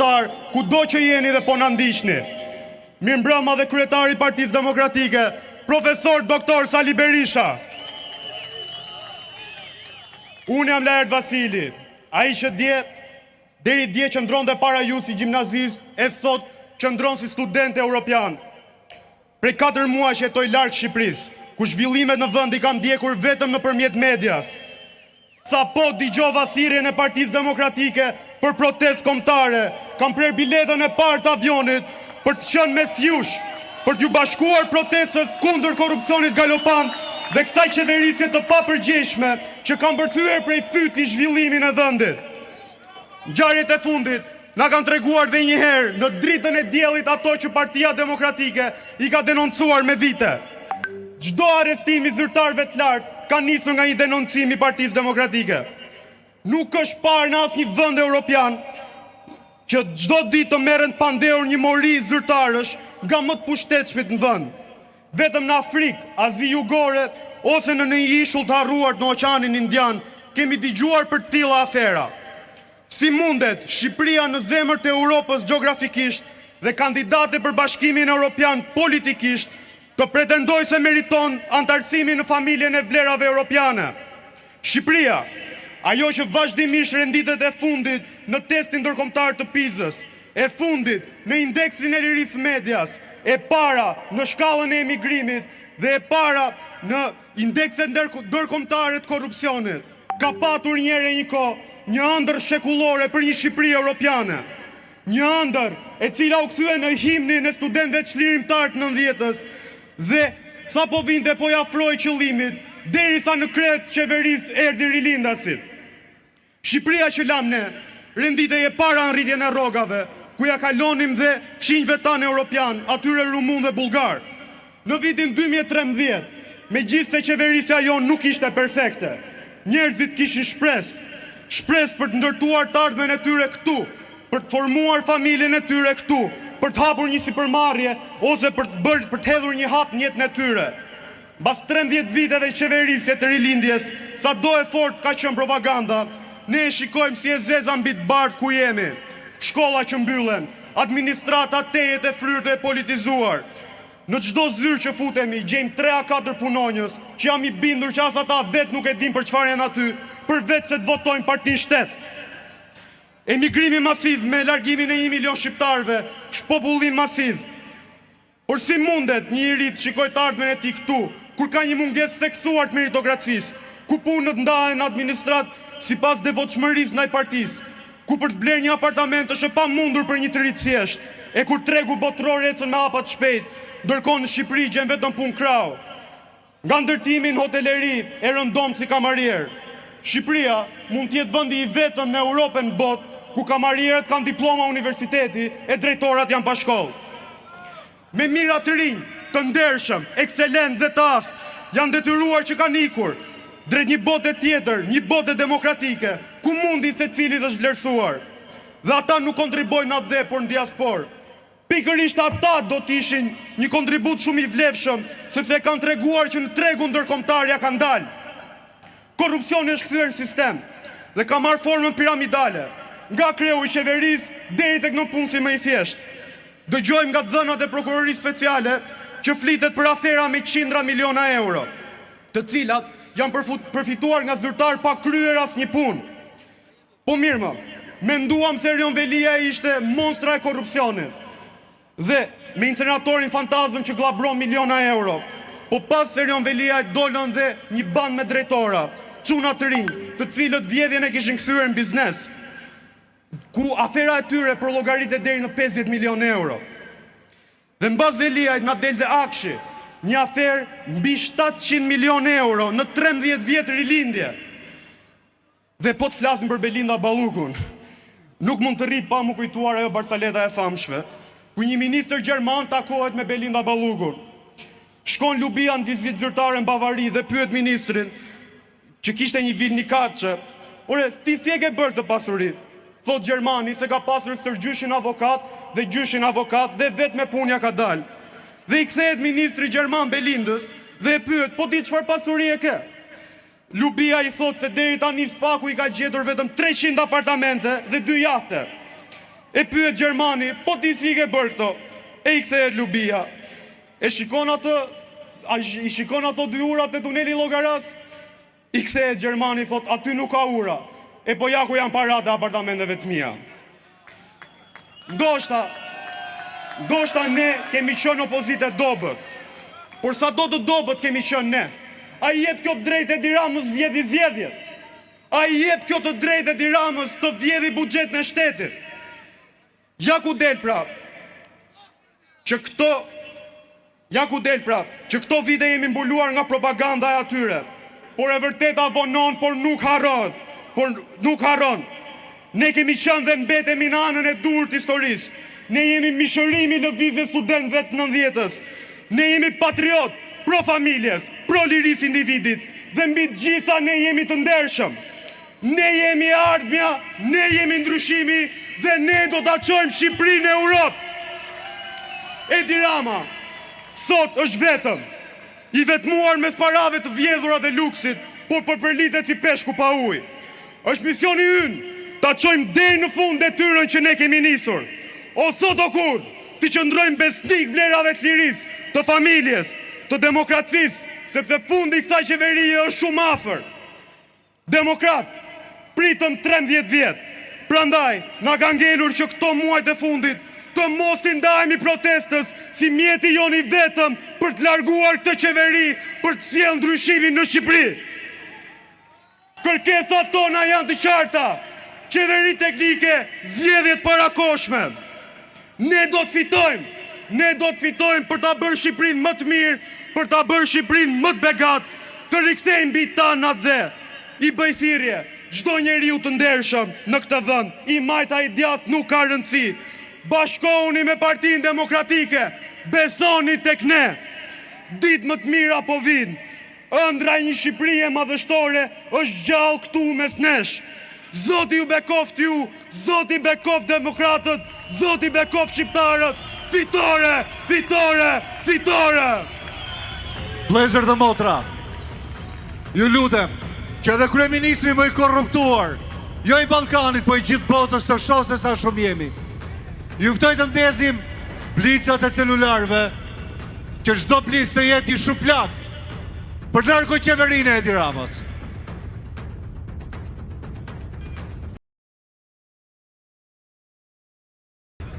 kombëtar, kudo që jeni dhe po na ndiqni. Mirëmbrëma dhe kryetari i Partisë Demokratike, profesor doktor Sali Berisha. Unë jam Lajert Vasili, ai që deri dje qëndronte para ju si gjimnazist, e sot qëndron si student europian. Prej 4 muaj që jetoj larg Shqipërisë, ku zhvillimet në vend i kam ndjekur vetëm nëpërmjet medias. Sapo dëgjova thirrjen e Partisë Demokratike për protestë kombëtare, kam prerë biletën e parë të avionit për të qenë mes jush, për t'ju bashkuar protestës kundër korrupsionit galopant dhe kësaj qeverisje të papërgjegjshme që kanë bërthyer prej fyti zhvillimin e vendit. Ngjarjet e fundit na kanë treguar dhe një herë në dritën e diellit ato që Partia Demokratike i ka denoncuar me vite. Çdo arrestim i zyrtarëve të lartë ka nisur nga një denoncim i Partisë Demokratike. Nuk është parë në asnjë vend evropian që çdo ditë të merren pandehur një mori zyrtarësh nga më të pushtetshmit në vend. Vetëm në Afrikë, Azi Jugore ose në një ishull të harruar në Oqeanin Indian kemi dëgjuar për të tilla afera. Si mundet Shqipëria në zemër të Europës gjeografikisht dhe kandidate për Bashkimin Evropian politikisht të pretendoj se meriton antarësimin në familjen e vlerave europiane? Shqipëria, ajo që vazhdimisht renditet e fundit në testin ndërkombëtar të PISA-s, e fundit në indeksin e lirisë medias, e para në shkallën e emigrimit dhe e para në indekset ndërkombëtare të korrupsionit, ka patur një herë një kohë një ëndër shekullore për një Shqipëri europiane. Një ëndër e cila u kthye në himnin e studentëve çlirimtar të 90-s dhe sa po vinte po i afroi qëllimit derisa në krye të qeverisë erdhi rilindasi. Shqipëria që lam ne renditej e para në rritjen e rrogave, ku ja kalonim dhe fshinjve tanë europian, atyre rumun dhe bulgar. Në vitin 2013, megjithse qeverisja jonë nuk ishte perfekte, njerëzit kishin shpresë për të ndërtuar të ardhmen e tyre këtu, për të formuar familjen e tyre këtu, për të hapur një sipërmarrje ose për të hedhur një hap në jetën e tyre. Mbas 13 viteve qeverisje të rilindjes, sado e fort ka qenë propaganda, ne e shikojmë si e zeza mbi të bardhë ku jemi. Shkolla që mbyllen, administrata tejet e fryrë dhe politizuar. Në çdo zyrë që futemi, gjejmë 3 a 4 punonjës që jam i bindur që as ata vetë nuk e din për çfarë janë aty, përveç se të votojnë partinë shtet. Emigrimi masiv me largimin e 1 milion shqiptarëve, shpopullim masiv. Por si mundet një i ri të shikojë të ardhmen e tij këtu, kur ka një mungesë theksuar të meritokracisë, ku punët ndahen në administrat sipas devotshmërisë ndaj partisë, ku për të blerë një apartament është e pamundur për një të ri thjesht, e kur tregu botror ecën me hapa të shpejt, ndërkohë në Shqipëri gjen vetëm punë krau. Nga ndërtimi në hoteleri e rëndom si kamarier. Shqipëria mund të jetë vendi i vetëm në Europën në botë ku kamarierët kanë diploma universiteti e drejtorat janë pa shkollë. Me mira të rinj, të ndershëm, ekselent dhe të aftë, janë detyruar që kanë ikur drejt një bote tjetër, një bote demokratike, ku mundi se cilit është vlerësuar. Dhe ata nuk kontribojnë atë dhe, por në diasporë. Pikërisht ata do të ishin një kontribut shumë i vlefshëm, sepse kanë treguar që në tregun ndërkombëtar ja kanë dalë. Korrupsioni është kthyer në sistem dhe ka marrë formën piramidale, nga kreu i qeverisë deri tek nëpunësi më i thjeshtë. Dëgjojmë nga dhënat e prokurorisë speciale që flitet për afera me qindra miliona euro, të cilat janë përfituar nga zyrtar pa kryer asnjë punë. Po mirë më, menduam se Erion Velia ishte monstra e korrupsionit. Dhe me inceneratorin fantazëm që glabron miliona euro, po pas Erion Velia dolën dhe një band me drejtora, çuna të rinj, të cilët vjedhjen e kishin kthyer në biznes, ku afera e tyre prologaritet deri në 50 milion euro. Dhe mbas Veliajt na del dhe Akshi, një aferë mbi 700 milion euro në 13 vjet rilindje. Dhe po të flasim për Belinda Ballukun, nuk mund të rri pa mu kujtuar ajo Barsaleta e famshme, ku një ministër gjerman takohet me Belinda Ballukun. Shkon Lubia në vizitë zyrtare në Bavari dhe pyet ministrin, që kishte një vilnikaçe, ore, ti si e ke bërë të pasurit? Thot Gjermani se ka pasur stër gjyshin avokat dhe gjyshin avokat dhe vetë me punja ka dalë. Dhe i kthehet ministri gjerman Belindës dhe e pyet, po ti çfarë pasuri e ke? Lubia i thot se deri tani Spaku i ka gjetur vetëm 300 apartamente dhe 2 jahte. E pyet Gjermani, po ti si ke bërë këto? E I kthehet Lubia. E shikon atë, I shikon ato 2 urat në tuneli Llogaras? I kthehet Gjermani, thot, aty nuk ka ura. E po ja ku janë parat e apartamenteve të mia. Ndoshta ne kemi qenë opozitë dobët. Por sa do të dobët kemi qenë ne. A I jep kjo drejtë Edi Ramës vjedhi zgjedhjet. A I jep kjo të drejtë Edi Ramës të vjedhi buxhetin e shtetit. Ja ku del prap. Që këto vite jemi mbuluar nga propaganda e atyre. Por e vërteta vonon, por nuk harron. Ne kemi qenë dhe mbetemi në anën e durë të historisë. Ne jemi mishërimi në vizë studentëve të 90-s. Ne jemi patriot, pro familjes, pro liris individit. Dhe mbi gjitha ne jemi të ndershëm. Ne jemi ardhmja, ne jemi ndryshimi dhe ne do ta çojmë Shqipërinë në Europë. Edi Rama sot është vetëm I vetmuar mes parave të vjedhura dhe luksit, por përlitet si peshku pa ujë. Është misioni ynë ta çojmë deri në fund detyrën që ne kemi nisur. O sot o kur, të qëndrojmë besnik vlerave të lirisë, të familjes, të demokracisë, sepse fundi I kësaj qeverie është shumë afër. Demokrat, pritëm 13 vjet. Prandaj, na ka ngelur që këto muajt e fundit të mos I ndajemi protestës si mjeti joni vetëm për të larguar këtë qeveri, për të sjellë ndryshimin në Shqipëri. Kërkesat tona janë të qarta. Qeveri teknike, zgjedhjet parakoshme. Ne do të fitojmë për ta bërë Shqipërinë më të mirë, për ta bërë Shqipërinë më të begat, të rikthejmë mbi tanat dhe I bëj thirrje çdo njeriu të ndershëm në këtë vend, I majta I djathtë nuk ka rëndësi. Bashkohuni me Partinë Demokratike, besoni tek ne. Ditë më të mira po vinë. Ëndra I një Shqipërie madhështore është gjallë këtu mes nesh. Zoti ju bekoft ju, Zoti bekoft demokratët, Zoti bekoft shqiptarët. Fitore, fitore, fitore! Vlezër dhe motra, ju lutem që edhe kryeministri më I korruptuar, jo I Ballkanit, po I gjithë botës të shohë se sa shumë jemi. Ju ftoj të ndezim blicat e celularve, që çdo blicë të jetë I shuplak për largo qeverinë e Edi Ramës.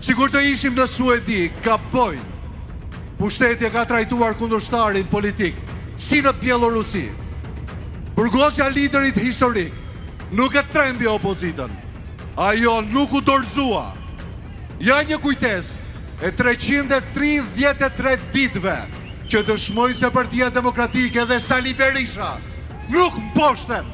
Sigur të ishim në Suedi, kapojnë, pushteti ka trajtuar kundërshtarin politik, si në Bielorusi. Burgosja liderit historik nuk e trembi opozitën. Ajo nuk u dorëzua. Ja një kujtes e 333 ditëve që dëshmoj se Partia Demokratike dhe Sali Berisha nuk mposhten